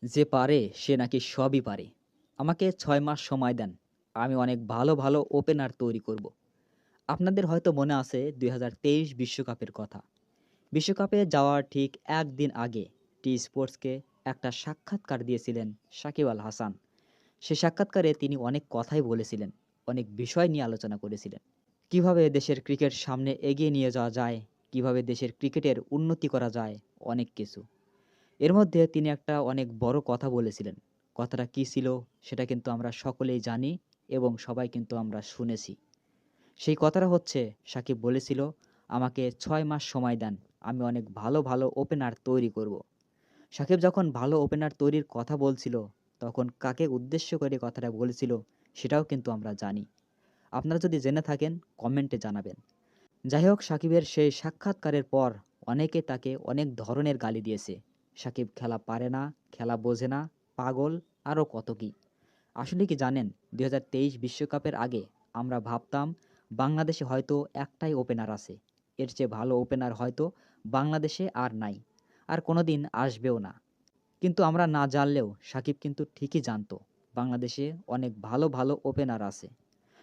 যে পারে সে নাকি সবই পারে। আমাকে ৬ মাস সময় দেন। আমি অনেক ভালো, ভালো ওপেনার তৈরি করব। আপনাদের হয়তো মনে আছে ২০২৩ বিশ্বকাপের কথা। বিশ্বকাপে যাওয়ার ঠিক ১ দিন আগে টি স্পোর্টসকে একটা সাক্ষাৎকার দিয়েছিলেন সাকিব আল হাসান। সে সাক্ষাৎকারে তিনি অনেক কথাই বলেছিলেন, অনেক বিষয় নিয়ে আলোচনা করেছিলেন। কিভাবে দেশের ক্রিকেট সামনে এগিয়ে নিয়ে যাওয়া যায়, কিভাবে দেশের ক্রিকেটের উন্নতি করা যায়, অনেক কিছু। এর মধ্যে তিনি একটা অনেক বড় কথা বলেছিলেন। কথাটা কী ছিল সেটা কিন্তু আমরা সকলেই জানি এবং সবাই কিন্তু আমরা শুনেছি। সেই কথাটা হচ্ছে সাকিব বলেছিল, "আমাকে ৬ মাস সময় দেন। আমি অনেক ভালো, ভালো ওপেনার তৈরি করব।" সাকিব যখন ভালো ওপেনার তৈরির কথা বলছিল, তখন কাকে উদ্দেশ্য করে কথাটা বলেছিল সেটাও কিন্তু আমরা জানি। আপনারা যদি জেনে থাকেন কমেন্টে জানাবেন। যাই হোক সাকিবের সেই সাক্ষাৎকারের পর অনেকে তাকে অনেক ধরনের গালি দিয়েছে। সাকিব খেলা পারে না, খেলা বোঝে না, পাগল আরও কত কী। আসলে কি জানেন ২০২৩ বিশ্বকাপের আগে আমরা ভাবতাম বাংলাদেশে হয়তো একটাই ওপেনার আছে। এর চেয়ে ভালো ওপেনার হয়তো বাংলাদেশে আর নাই। আর কোনোদিন আসবেও না। কিন্তু আমরা না জানলেও সাকিব কিন্তু ঠিকই জানতো বাংলাদেশে অনেক ভালো, ভালো ওপেনার আছে।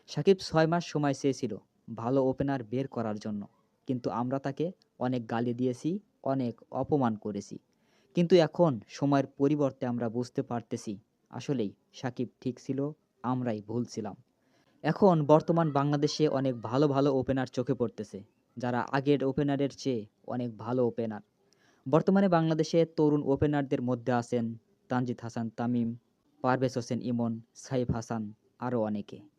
সাকিব ৬ মাস সময় চেয়েছিল ভালো ওপেনার বের করার জন্য। কিন্তু আমরা তাকে অনেক গালি দিয়েছি, অনেক অপমান করেছি। কিন্তু এখন সময়ের পরিবর্তে আমরা বুঝতে পারতেছি আসলেই সাকিব ঠিক ছিল, আমরাই ভুল ছিলাম। এখন বর্তমান বাংলাদেশে অনেক ভালো, ভালো ওপেনার চোখে পড়তেছে। যারা আগের ওপেনারের চেয়ে অনেক ভালো ওপেনার। বর্তমানে বাংলাদেশে তরুণ ওপেনারদের মধ্যে আছেন তানজিদ হাসান তামিম, পারভেজ হোসেন ইমন, সাইফ হাসান আরও অনেকে।